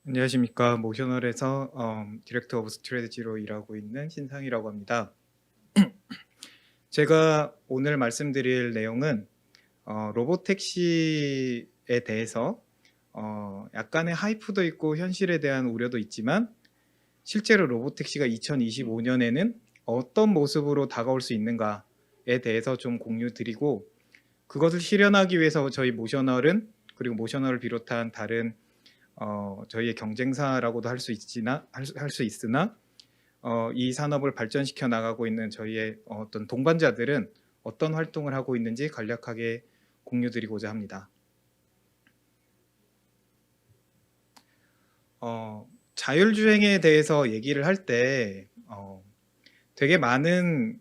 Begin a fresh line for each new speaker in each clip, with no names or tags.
안녕하십니까. 모셔널에서 디렉터 오브 스트래티지로 일하고 있는 신상이라고 합니다. 제가 오늘 말씀드릴 내용은 로보택시에 대해서 약간의 하이프도 있고 현실에 대한 우려도 있지만 실제로 로보택시가 2025년에는 어떤 모습으로 다가올 수 있는가에 대해서 좀 공유 드리고, 그것을 실현하기 위해서 저희 모셔널은, 그리고 모셔널을 비롯한 다른 저희의 경쟁사라고도 할 수 있으나 이 산업을 발전시켜 나가고 있는 저희의 어떤 동반자들은 어떤 활동을 하고 있는지 간략하게 공유드리고자 합니다. 자율주행에 대해서 얘기를 할 때 되게 많은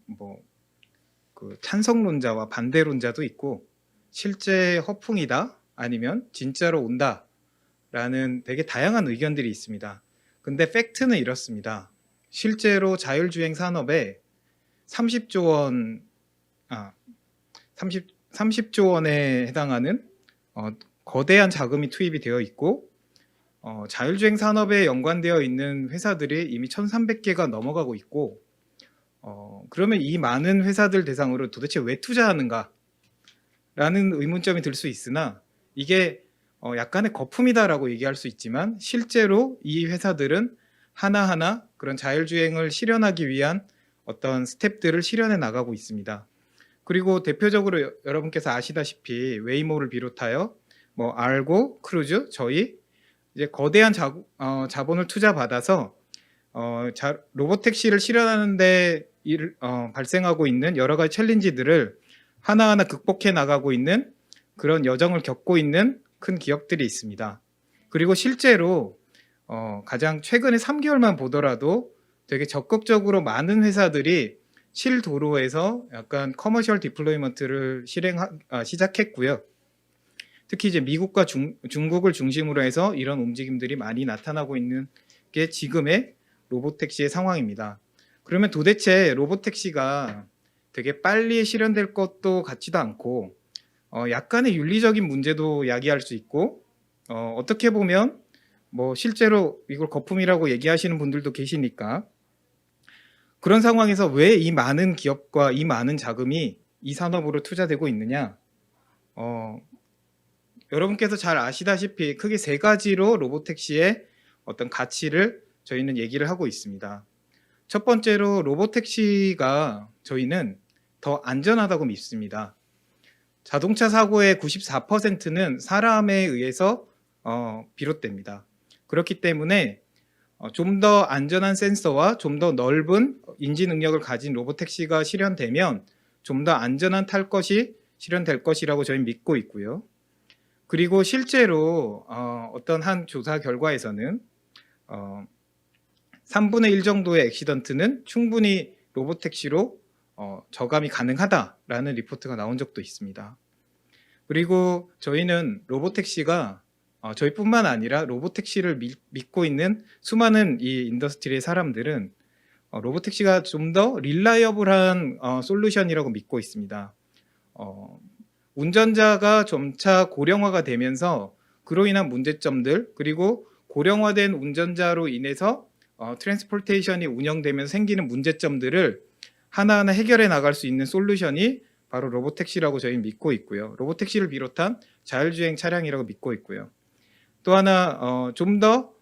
그 찬성론자와 반대론자도 있고, 실제 허풍이다 아니면 진짜로 온다 라는 되게 다양한 의견들이 있습니다. 근데 팩트는 이렇습니다. 실제로 자율주행 산업에 30조 원, 30조 원에 해당하는 거대한 자금이 투입이 되어 있고, 자율주행 산업에 연관되어 있는 회사들이 이미 1,300개가 넘어가고 있고, 그러면 이 많은 회사들 대상으로 도대체 왜 투자하는가 라는 의문점이 들 수 있으나, 이게 약간의 거품이다라고 얘기할 수 있지만 실제로 이 회사들은 하나하나 그런 자율주행을 실현하기 위한 어떤 스텝들을 실현해 나가고 있습니다. 그리고 대표적으로 여러분께서 아시다시피 웨이모를 비롯하여 알고, 크루즈, 저희 이제 거대한 자본을 투자받아서 로보택시를 실현하는데 발생하고 있는 여러 가지 챌린지들을 하나하나 극복해 나가고 있는 그런 여정을 겪고 있는 큰 기업들이 있습니다. 그리고 실제로 가장 최근에 3개월만 보더라도 되게 적극적으로 많은 회사들이 실도로에서 약간 커머셜 디플로이먼트를 시작했고요. 특히 이제 미국과 중국을 중심으로 해서 이런 움직임들이 많이 나타나고 있는 게 지금의 로보택시의 상황입니다. 그러면 도대체 로보택시가 되게 빨리 실현될 것도 같지도 않고, 약간의 윤리적인 문제도 야기할 수 있고, 어떻게 보면 실제로 이걸 거품이라고 얘기하시는 분들도 계시니까, 그런 상황에서 왜 이 많은 기업과 이 많은 자금이 이 산업으로 투자되고 있느냐, 여러분께서 잘 아시다시피 크게 세 가지로 로보택시의 어떤 가치를 저희는 얘기를 하고 있습니다. 첫 번째로 로보택시가 저희는 더 안전하다고 믿습니다. 자동차 사고의 94%는 사람에 의해서 비롯됩니다. 그렇기 때문에 좀 더 안전한 센서와 좀 더 넓은 인지 능력을 가진 로보택시가 실현되면 좀 더 안전한 탈 것이 실현될 것이라고 저희는 믿고 있고요. 그리고 실제로 어떤 한 조사 결과에서는 3분의 1 정도의 액시던트는 충분히 로보택시로 저감이 가능하다라는 리포트가 나온 적도 있습니다. 그리고 저희는 로보택시가 저희뿐만 아니라 로보택시를 믿고 있는 수많은 이 인더스트리의 사람들은 로보택시가 좀 더 릴라이어블한 솔루션이라고 믿고 있습니다. 운전자가 점차 고령화가 되면서 그로 인한 문제점들, 그리고 고령화된 운전자로 인해서 트랜스포테이션이 운영되면서 생기는 문제점들을 하나하나 해결해 나갈 수 있는 솔루션이 바로 로보택시라고 저희는 믿고 있고요. 로보택시를 비롯한 자율주행 차량이라고 믿고 있고요. 또 하나 좀 더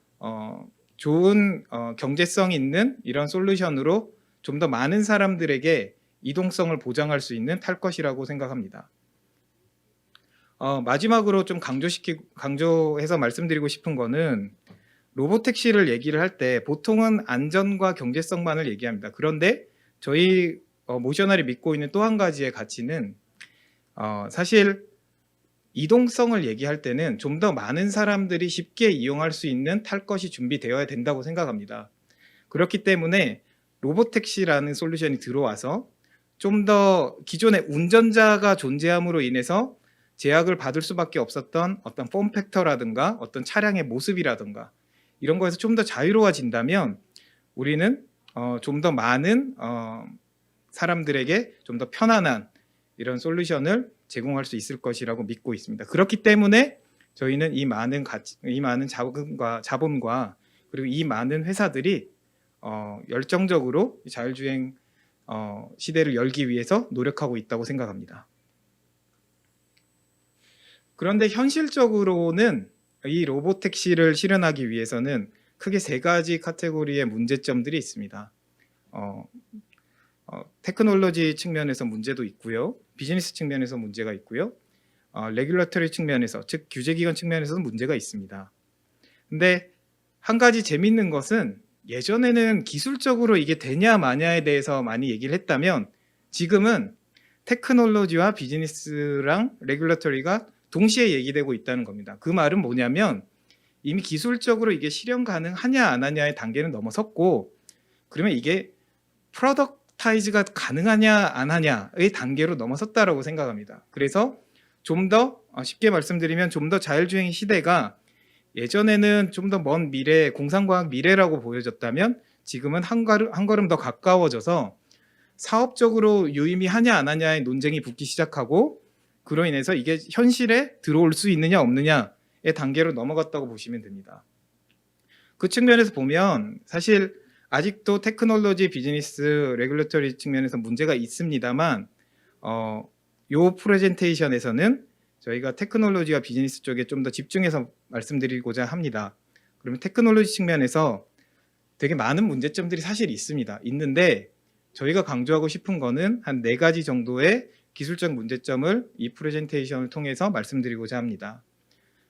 좋은 경제성 있는 이런 솔루션으로 좀 더 많은 사람들에게 이동성을 보장할 수 있는 탈 것이라고 생각합니다. 마지막으로 좀 강조해서 말씀드리고 싶은 거는, 로보택시를 얘기를 할 때 보통은 안전과 경제성만을 얘기합니다. 그런데 저희 모셔널이 믿고 있는 또 한 가지의 가치는 사실 이동성을 얘기할 때는 좀 더 많은 사람들이 쉽게 이용할 수 있는 탈 것이 준비되어야 된다고 생각합니다. 그렇기 때문에 로보택시라는 솔루션이 들어와서 좀 더 기존의 운전자가 존재함으로 인해서 제약을 받을 수밖에 없었던 어떤 폼팩터라든가 어떤 차량의 모습이라든가 이런 거에서 좀 더 자유로워진다면 우리는 좀 더 많은 사람들에게 좀 더 편안한 이런 솔루션을 제공할 수 있을 것이라고 믿고 있습니다. 그렇기 때문에 저희는 이 많은 자본과 그리고 이 많은 회사들이 열정적으로 자율주행 시대를 열기 위해서 노력하고 있다고 생각합니다. 그런데 현실적으로는 이 로보택시를 실현하기 위해서는 크게 세 가지 카테고리의 문제점들이 있습니다. 테크놀로지 측면에서 문제도 있고요. 비즈니스 측면에서 문제가 있고요. 레귤러터리 측면에서, 즉 규제기관 측면에서도 문제가 있습니다. 근데 한 가지 재밌는 것은 예전에는 기술적으로 이게 되냐 마냐에 대해서 많이 얘기를 했다면 지금은 테크놀로지와 비즈니스랑 레귤러터리가 동시에 얘기되고 있다는 겁니다. 그 말은 뭐냐면 이미 기술적으로 이게 실현 가능하냐 안 하냐의 단계는 넘어섰고, 그러면 이게 프로덕타이즈가 가능하냐 안 하냐의 단계로 넘어섰다라고 생각합니다. 그래서 좀 더 쉽게 말씀드리면 좀 더 자율주행 시대가 예전에는 좀 더 먼 미래, 공상과학 미래라고 보여졌다면 지금은 한 걸음 더 가까워져서 사업적으로 유의미하냐 안 하냐의 논쟁이 붙기 시작하고, 그로 인해서 이게 현실에 들어올 수 있느냐 없느냐의 단계로 넘어갔다고 보시면 됩니다. 그 측면에서 보면 사실 아직도 테크놀로지, 비즈니스, 레귤러터리 측면에서 문제가 있습니다만 요 프레젠테이션에서는 저희가 테크놀로지와 비즈니스 쪽에 좀 더 집중해서 말씀드리고자 합니다. 그러면 테크놀로지 측면에서 되게 많은 문제점들이 사실 있는데 저희가 강조하고 싶은 거는 한 4가지 정도의 기술적 문제점을 이 프레젠테이션을 통해서 말씀드리고자 합니다.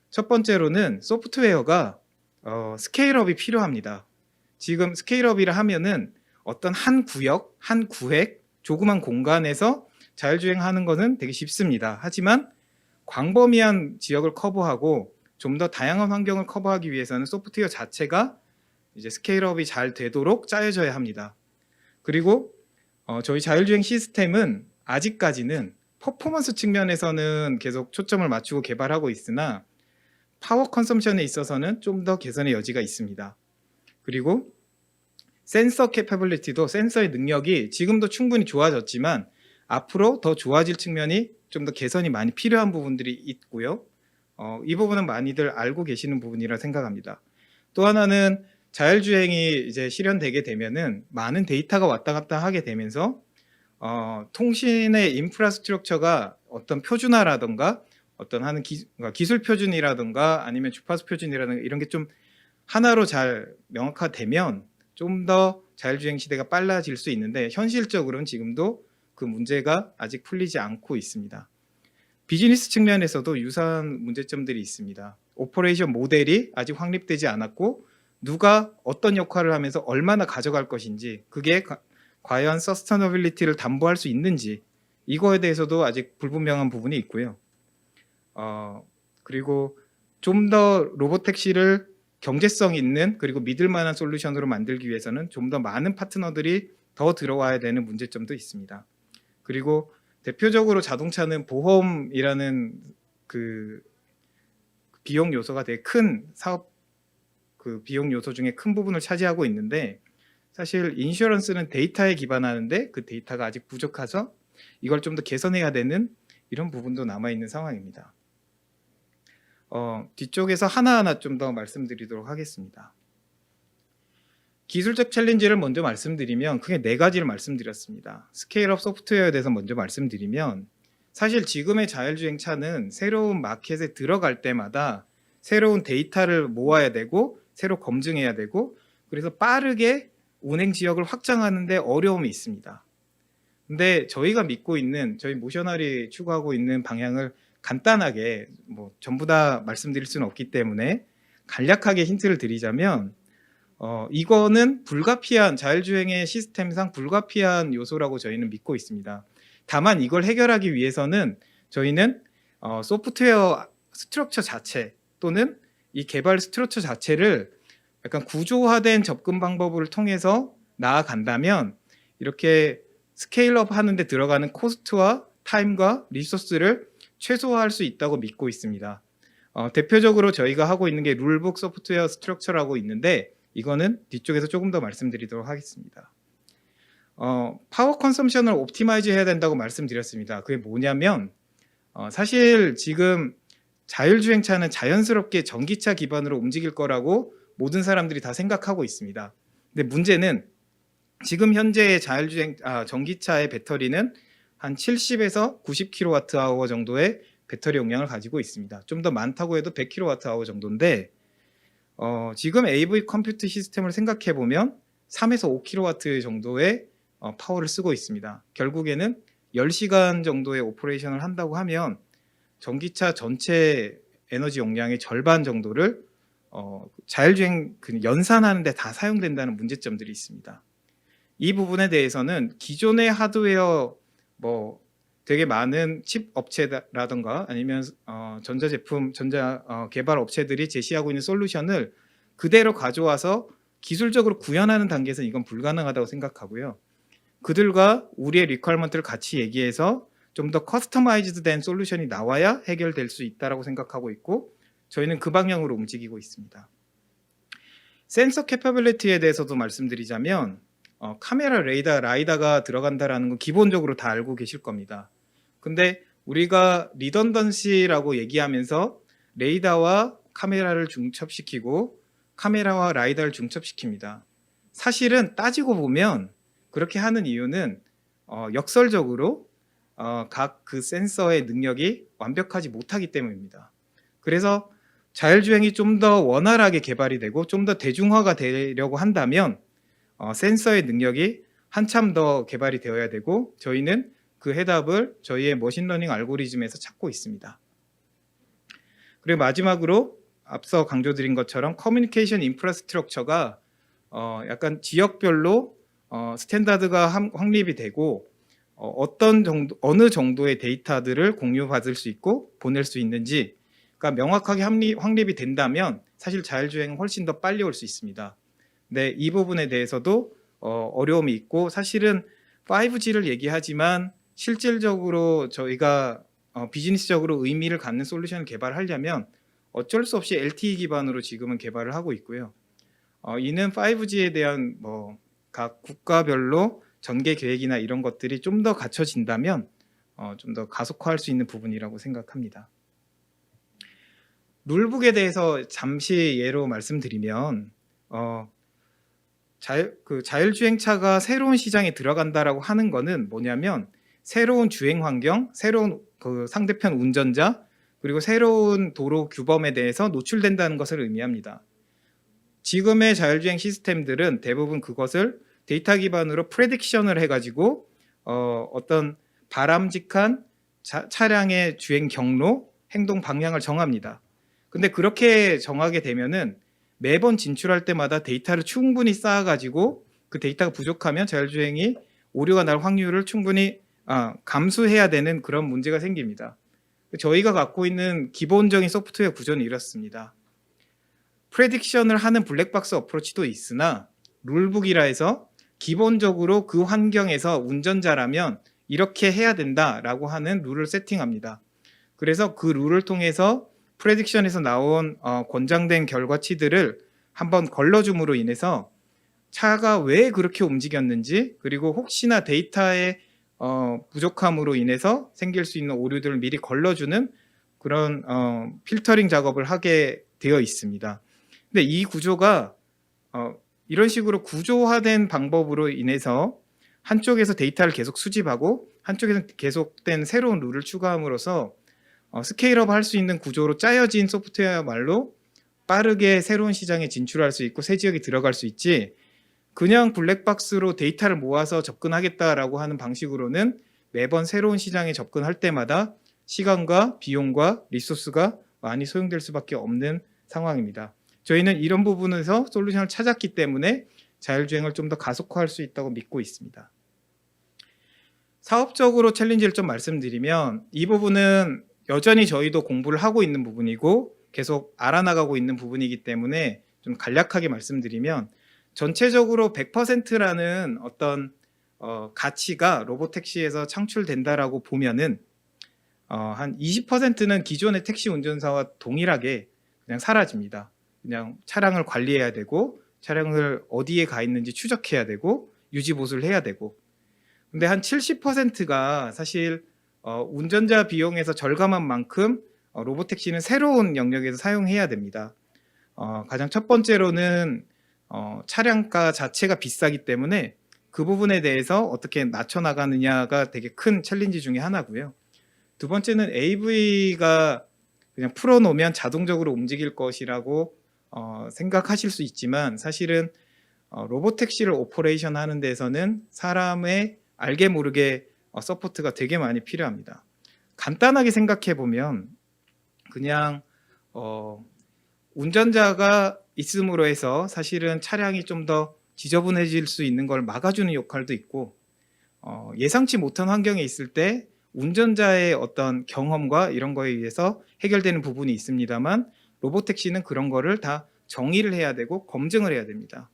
첫 번째로는 소프트웨어가 스케일업이 필요합니다. 지금 스케일업이라 하면은 어떤 한 구역, 한 구획, 조그만 공간에서 자율주행하는 것은 되게 쉽습니다. 하지만 광범위한 지역을 커버하고 좀 더 다양한 환경을 커버하기 위해서는 소프트웨어 자체가 이제 스케일업이 잘 되도록 짜여져야 합니다. 그리고 저희 자율주행 시스템은 아직까지는 퍼포먼스 측면에서는 계속 초점을 맞추고 개발하고 있으나 파워 컨섬션에 있어서는 좀 더 개선의 여지가 있습니다. 그리고 센서 캐퍼빌리티도, 센서의 능력이 지금도 충분히 좋아졌지만 앞으로 더 좋아질 측면이 좀 더 개선이 많이 필요한 부분들이 있고요. 이 부분은 많이들 알고 계시는 부분이라 생각합니다. 또 하나는 자율주행이 이제 실현되게 되면은 많은 데이터가 왔다 갔다 하게 되면서 통신의 인프라스트럭처가 어떤 표준화라든가 어떤 하는 기술 표준이라든가 아니면 주파수 표준이라든가 이런 게 좀 하나로 잘 명확화되면 좀 더 자율주행 시대가 빨라질 수 있는데 현실적으로는 지금도 그 문제가 아직 풀리지 않고 있습니다. 비즈니스 측면에서도 유사한 문제점들이 있습니다. 오퍼레이션 모델이 아직 확립되지 않았고 누가 어떤 역할을 하면서 얼마나 가져갈 것인지, 그게 과연 서스테너빌리티를 담보할 수 있는지, 이거에 대해서도 아직 불분명한 부분이 있고요. 그리고 좀 더 로보택시를 경제성 있는 그리고 믿을 만한 솔루션으로 만들기 위해서는 좀 더 많은 파트너들이 더 들어와야 되는 문제점도 있습니다. 그리고 대표적으로 자동차는 보험이라는 그 비용 요소가 되게 큰 사업 그 비용 요소 중에 큰 부분을 차지하고 있는데, 사실 인슈런스는 데이터에 기반하는데 그 데이터가 아직 부족해서 이걸 좀 더 개선해야 되는 이런 부분도 남아 있는 상황입니다. 뒤쪽에서 하나하나 좀 더 말씀드리도록 하겠습니다. 기술적 챌린지를 먼저 말씀드리면 크게 4가지를 말씀드렸습니다. 스케일업 소프트웨어에 대해서 먼저 말씀드리면, 사실 지금의 자율주행 차는 새로운 마켓에 들어갈 때마다 새로운 데이터를 모아야 되고 새로 검증해야 되고, 그래서 빠르게 운행 지역을 확장하는 데 어려움이 있습니다. 근데 저희가 믿고 있는, 저희 모셔널이 추구하고 있는 방향을 간단하게 전부 다 말씀드릴 수는 없기 때문에 간략하게 힌트를 드리자면, 이거는 불가피한, 자율주행의 시스템상 불가피한 요소라고 저희는 믿고 있습니다. 다만 이걸 해결하기 위해서는 저희는 소프트웨어 스트럭처 자체 또는 이 개발 스트럭처 자체를 약간 구조화된 접근 방법을 통해서 나아간다면 이렇게 스케일업 하는 데 들어가는 코스트와 타임과 리소스를 최소화할 수 있다고 믿고 있습니다. 대표적으로 저희가 하고 있는 게 룰북 소프트웨어 스트럭처라고 있는데, 이거는 뒤쪽에서 조금 더 말씀드리도록 하겠습니다. 파워 컨섬션을 옵티마이즈 해야 된다고 말씀드렸습니다. 그게 뭐냐면 사실 지금 자율주행차는 자연스럽게 전기차 기반으로 움직일 거라고 모든 사람들이 다 생각하고 있습니다. 근데 문제는 지금 현재의 전기차의 배터리는 한 70에서 90kWh 정도의 배터리 용량을 가지고 있습니다. 좀 더 많다고 해도 100kWh 정도인데 지금 AV 컴퓨트 시스템을 생각해 보면 3에서 5kW 정도의 파워를 쓰고 있습니다. 결국에는 10시간 정도의 오퍼레이션을 한다고 하면 전기차 전체 에너지 용량의 절반 정도를 자율주행 연산하는 데 다 사용된다는 문제점들이 있습니다. 이 부분에 대해서는 기존의 하드웨어 되게 많은 칩 업체라던가 아니면 전자제품 개발 업체들이 제시하고 있는 솔루션을 그대로 가져와서 기술적으로 구현하는 단계에서 이건 불가능하다고 생각하고요. 그들과 우리의 리퀘어먼트를 같이 얘기해서 좀 더 커스터마이즈드 된 솔루션이 나와야 해결될 수 있다고 생각하고 있고 저희는 그 방향으로 움직이고 있습니다. 센서 캐퍼빌리티에 대해서도 말씀드리자면 카메라, 레이더, 라이다가 들어간다라는 건 기본적으로 다 알고 계실 겁니다. 근데 우리가 리던던시라고 얘기하면서 레이더와 카메라를 중첩시키고 카메라와 라이다를 중첩시킵니다. 사실은 따지고 보면 그렇게 하는 이유는 역설적으로 각 그 센서의 능력이 완벽하지 못하기 때문입니다. 그래서 자율주행이 좀 더 원활하게 개발이 되고 좀 더 대중화가 되려고 한다면 센서의 능력이 한참 더 개발이 되어야 되고 저희는 그 해답을 저희의 머신러닝 알고리즘에서 찾고 있습니다. 그리고 마지막으로 앞서 강조드린 것처럼 커뮤니케이션 인프라스트럭처가 약간 지역별로 스탠다드가 확립이 되고 어느 정도의 데이터들을 공유받을 수 있고 보낼 수 있는지가 명확하게 확립이 된다면 사실 자율주행은 훨씬 더 빨리 올 수 있습니다. 네, 이 부분에 대해서도 어려움이 있고 사실은 5G를 얘기하지만 실질적으로 저희가 비즈니스적으로 의미를 갖는 솔루션을 개발하려면 어쩔 수 없이 LTE 기반으로 지금은 개발을 하고 있고요. 이는 5G에 대한 각 국가별로 전개 계획이나 이런 것들이 좀 더 갖춰진다면 좀 더 가속화할 수 있는 부분이라고 생각합니다. 룰북에 대해서 잠시 예로 말씀드리면 자율주행차가 새로운 시장에 들어간다라고 하는 거는 뭐냐면 새로운 주행 환경, 새로운 상대편 운전자 그리고 새로운 도로 규범에 대해서 노출된다는 것을 의미합니다. 지금의 자율주행 시스템들은 대부분 그것을 데이터 기반으로 프레딕션을 해가지고 어떤 바람직한 차량의 주행 경로, 행동 방향을 정합니다. 근데 그렇게 정하게 되면은 매번 진출할 때마다 데이터를 충분히 쌓아가지고 그 데이터가 부족하면 자율주행이 오류가 날 확률을 충분히 감수해야 되는 그런 문제가 생깁니다. 저희가 갖고 있는 기본적인 소프트웨어 구조는 이렇습니다. 프레딕션을 하는 블랙박스 어프로치도 있으나 룰북이라 해서 기본적으로 그 환경에서 운전자라면 이렇게 해야 된다라고 하는 룰을 세팅합니다. 그래서 그 룰을 통해서 프레딕션에서 나온 권장된 결과치들을 한번 걸러줌으로 인해서 차가 왜 그렇게 움직였는지 그리고 혹시나 데이터의 부족함으로 인해서 생길 수 있는 오류들을 미리 걸러주는 그런 필터링 작업을 하게 되어 있습니다. 근데 이 구조가 이런 식으로 구조화된 방법으로 인해서 한쪽에서 데이터를 계속 수집하고 한쪽에서 계속된 새로운 룰을 추가함으로써 스케일업 할 수 있는 구조로 짜여진 소프트웨어야말로 빠르게 새로운 시장에 진출할 수 있고 새 지역에 들어갈 수 있지 그냥 블랙박스로 데이터를 모아서 접근하겠다라고 하는 방식으로는 매번 새로운 시장에 접근할 때마다 시간과 비용과 리소스가 많이 소용될 수밖에 없는 상황입니다. 저희는 이런 부분에서 솔루션을 찾았기 때문에 자율주행을 좀 더 가속화할 수 있다고 믿고 있습니다. 사업적으로 챌린지를 좀 말씀드리면 이 부분은 여전히 저희도 공부를 하고 있는 부분이고 계속 알아나가고 있는 부분이기 때문에 좀 간략하게 말씀드리면 전체적으로 100%라는 어떤 가치가 로보택시에서 창출된다라고 보면은 한 20%는 기존의 택시 운전사와 동일하게 그냥 사라집니다. 그냥 차량을 관리해야 되고 차량을 어디에 가 있는지 추적해야 되고 유지 보수를 해야 되고 근데 한 70%가 사실 운전자 비용에서 절감한 만큼 로보택시는 새로운 영역에서 사용해야 됩니다. 가장 첫 번째로는 차량가 자체가 비싸기 때문에 그 부분에 대해서 어떻게 낮춰 나가느냐가 되게 큰 챌린지 중에 하나고요. 두 번째는 AV가 그냥 풀어놓으면 자동적으로 움직일 것이라고 생각하실 수 있지만 사실은 로보택시를 오퍼레이션 하는 데서는 사람의 알게 모르게 서포트가 되게 많이 필요합니다. 간단하게 생각해 보면 그냥 운전자가 있음으로 해서 사실은 차량이 좀 더 지저분해질 수 있는 걸 막아주는 역할도 있고 예상치 못한 환경에 있을 때 운전자의 어떤 경험과 이런 거에 의해서 해결되는 부분이 있습니다만 로보택시는 그런 거를 다 정의를 해야 되고 검증을 해야 됩니다.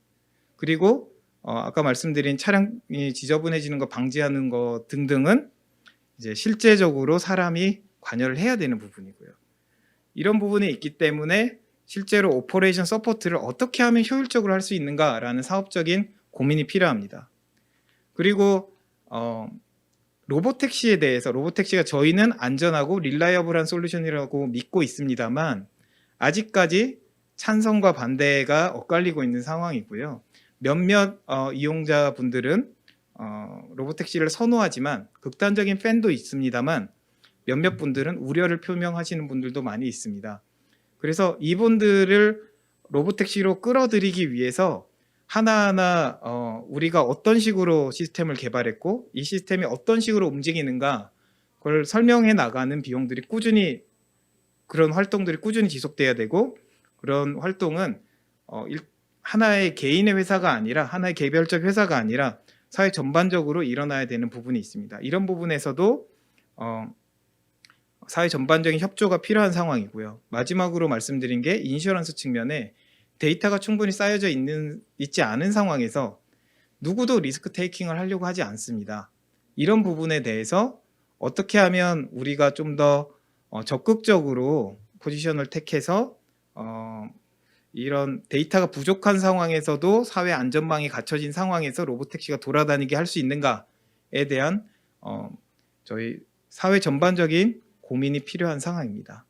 그리고 아까 말씀드린 차량이 지저분해지는 거 방지하는 거 등등은 이제 실제적으로 사람이 관여를 해야 되는 부분이고요. 이런 부분이 있기 때문에 실제로 오퍼레이션 서포트를 어떻게 하면 효율적으로 할 수 있는가라는 사업적인 고민이 필요합니다. 그리고 로보택시에 대해서 로보택시가 저희는 안전하고 릴라이어블한 솔루션이라고 믿고 있습니다만 아직까지 찬성과 반대가 엇갈리고 있는 상황이고요. 몇몇 이용자분들은 로보택시를 선호하지만 극단적인 팬도 있습니다만 몇몇 분들은 우려를 표명하시는 분들도 많이 있습니다. 그래서 이분들을 로보택시로 끌어들이기 위해서 하나하나 우리가 어떤 식으로 시스템을 개발했고 이 시스템이 어떤 식으로 움직이는가 그걸 설명해 나가는 비용들이 꾸준히 그런 활동들이 꾸준히 지속돼야 되고 그런 활동은 하나의 개인의 회사가 아니라 하나의 개별적 회사가 아니라 사회 전반적으로 일어나야 되는 부분이 있습니다. 이런 부분에서도 사회 전반적인 협조가 필요한 상황이고요. 마지막으로 말씀드린 게 인슈런스 측면에 데이터가 충분히 쌓여져 있지 않은 상황에서 누구도 리스크 테이킹을 하려고 하지 않습니다. 이런 부분에 대해서 어떻게 하면 우리가 좀 더 적극적으로 포지션을 택해서 이런 데이터가 부족한 상황에서도 사회 안전망이 갖춰진 상황에서 로보택시가 돌아다니게 할 수 있는가에 대한 저희 사회 전반적인 고민이 필요한 상황입니다.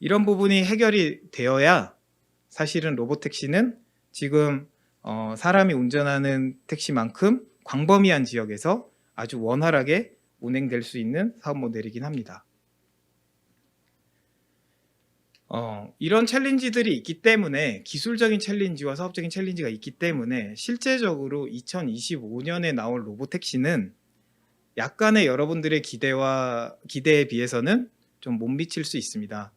이런 부분이 해결이 되어야 사실은 로보택시는 지금 사람이 운전하는 택시만큼 광범위한 지역에서 아주 원활하게 운행될 수 있는 사업 모델이긴 합니다. 이런 챌린지들이 있기 때문에 기술적인 챌린지와 사업적인 챌린지가 있기 때문에 실제적으로 2025년에 나올 로보택시는 약간의 여러분들의 기대에 비해서는 좀 못 미칠 수 있습니다.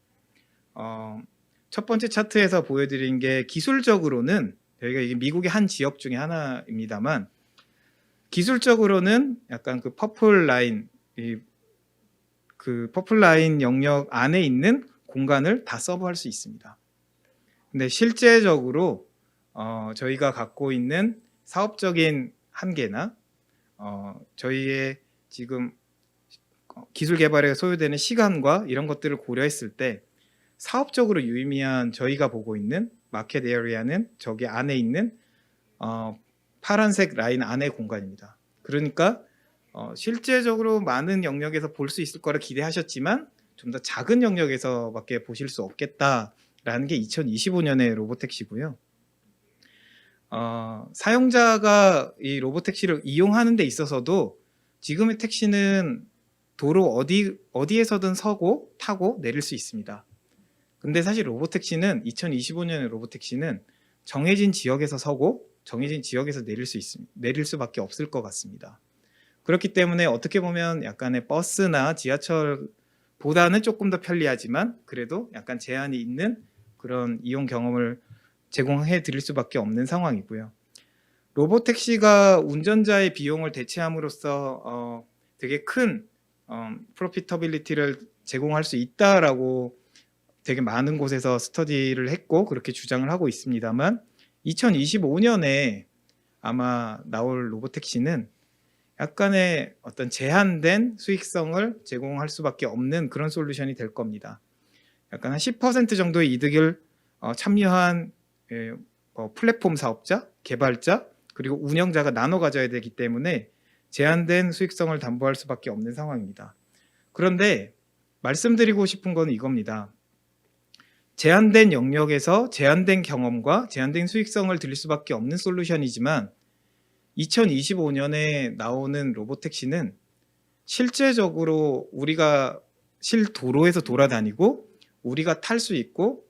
첫 번째 차트에서 보여드린 게 기술적으로는 저희가 이게 미국의 한 지역 중에 하나입니다만 기술적으로는 약간 그 퍼플 라인 영역 안에 있는 공간을 다 서브할 수 있습니다. 근데 실제적으로 저희가 갖고 있는 사업적인 한계나 저희의 지금 기술 개발에 소요되는 시간과 이런 것들을 고려했을 때 사업적으로 유의미한 저희가 보고 있는 마켓 에어리아는 저기 안에 있는 파란색 라인 안의 공간입니다. 그러니까 실제적으로 많은 영역에서 볼 수 있을 거라 기대하셨지만 좀 더 작은 영역에서밖에 보실 수 없겠다라는 게 2025년의 로보택시고요. 사용자가 이 로보택시를 이용하는 데 있어서도 지금의 택시는 도로 어디에서든 서고 타고 내릴 수 있습니다. 근데 사실 로보택시는 2025년의 로보택시는 정해진 지역에서 서고 정해진 지역에서 내릴 수밖에 없을 것 같습니다. 그렇기 때문에 어떻게 보면 약간의 버스나 지하철보다는 조금 더 편리하지만 그래도 약간 제한이 있는 그런 이용 경험을 제공해 드릴 수밖에 없는 상황이고요. 로보택시가 운전자의 비용을 대체함으로써 되게 큰 프로피터빌리티를 제공할 수 있다라고 되게 많은 곳에서 스터디를 했고 그렇게 주장을 하고 있습니다만 2025년에 아마 나올 로보택시는 약간의 어떤 제한된 수익성을 제공할 수밖에 없는 그런 솔루션이 될 겁니다. 약간 한 10% 정도의 이득을 참여한 플랫폼 사업자, 개발자, 그리고 운영자가 나눠 가져야 되기 때문에 제한된 수익성을 담보할 수밖에 없는 상황입니다. 그런데 말씀드리고 싶은 건 이겁니다. 제한된 영역에서 제한된 경험과 제한된 수익성을 드릴 수밖에 없는 솔루션이지만 2025년에 나오는 로보택시는 실제적으로 우리가 실도로에서 돌아다니고 우리가 탈 수 있고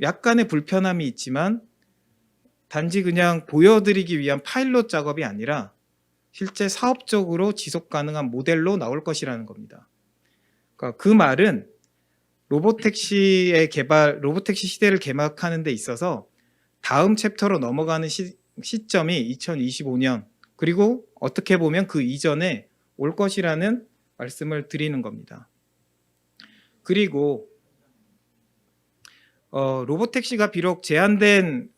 약간의 불편함이 있지만 단지 그냥 보여드리기 위한 파일럿 작업이 아니라 실제 사업적으로 지속 가능한 모델로 나올 것이라는 겁니다. 그러니까 그 말은 로보택시 시대를 개막하는 데 있어서 다음 챕터로 넘어가는 시점이 2025년 그리고 어떻게 보면 그 이전에 올 것이라는 말씀을 드리는 겁니다. 그리고 로보택시가 비록 제한된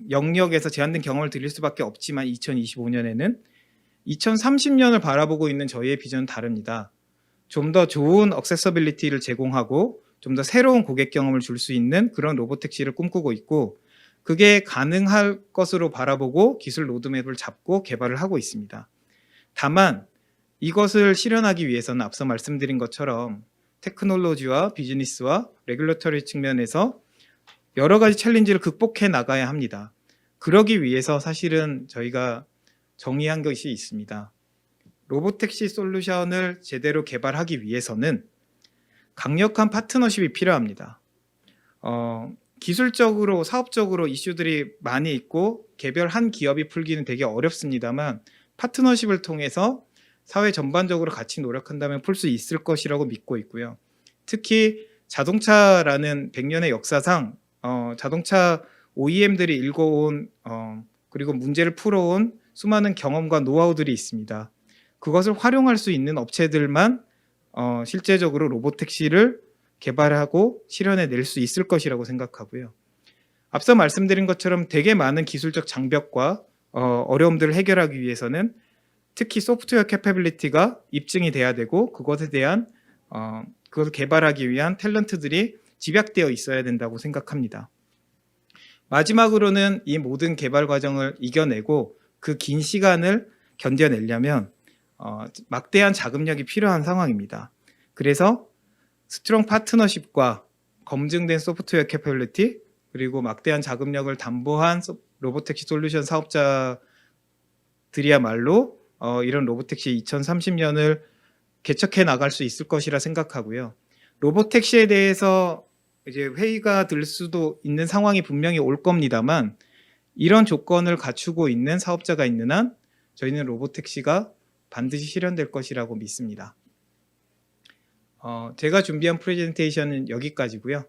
영역에서 제한된 경험을 드릴 수밖에 없지만 2025년에는 2030년을 바라보고 있는 저희의 비전은 다릅니다. 좀 더 좋은 액세서빌리티를 제공하고 좀 더 새로운 고객 경험을 줄 수 있는 그런 로보택시를 꿈꾸고 있고 그게 가능할 것으로 바라보고 기술 로드맵을 잡고 개발을 하고 있습니다. 다만 이것을 실현하기 위해서는 앞서 말씀드린 것처럼 테크놀로지와 비즈니스와 레귤러터리 측면에서 여러 가지 챌린지를 극복해 나가야 합니다. 그러기 위해서 사실은 저희가 정의한 것이 있습니다. 로보택시 솔루션을 제대로 개발하기 위해서는 강력한 파트너십이 필요합니다. 기술적으로 사업적으로 이슈들이 많이 있고 개별 한 기업이 풀기는 되게 어렵습니다만 파트너십을 통해서 사회 전반적으로 같이 노력한다면 풀 수 있을 것이라고 믿고 있고요. 특히 자동차라는 100년의 역사상 자동차 OEM들이 일궈온 그리고 문제를 풀어온 수많은 경험과 노하우들이 있습니다. 그것을 활용할 수 있는 업체들만 실제적으로 로보택시를 개발하고 실현해 낼 수 있을 것이라고 생각하고요. 앞서 말씀드린 것처럼 되게 많은 기술적 장벽과 어려움들을 해결하기 위해서는 특히 소프트웨어 캐퍼빌리티가 입증이 돼야 되고 그것에 대한 그것을 개발하기 위한 탤런트들이 집약되어 있어야 된다고 생각합니다. 마지막으로는 이 모든 개발 과정을 이겨내고 그 긴 시간을 견뎌내려면 막대한 자금력이 필요한 상황입니다. 그래서 스트롱 파트너십과 검증된 소프트웨어 캐퍼빌리티 그리고 막대한 자금력을 담보한 로보택시 솔루션 사업자들이야말로 이런 로보택시 2030년을 개척해 나갈 수 있을 것이라 생각하고요. 로보택시에 대해서 이제 회의가 들 수도 있는 상황이 분명히 올 겁니다만 이런 조건을 갖추고 있는 사업자가 있는 한 저희는 로보택시가 반드시 실현될 것이라고 믿습니다. 제가 준비한 프레젠테이션은 여기까지고요.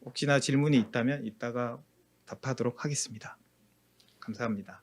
혹시나 질문이 있다면 이따가 답하도록 하겠습니다. 감사합니다.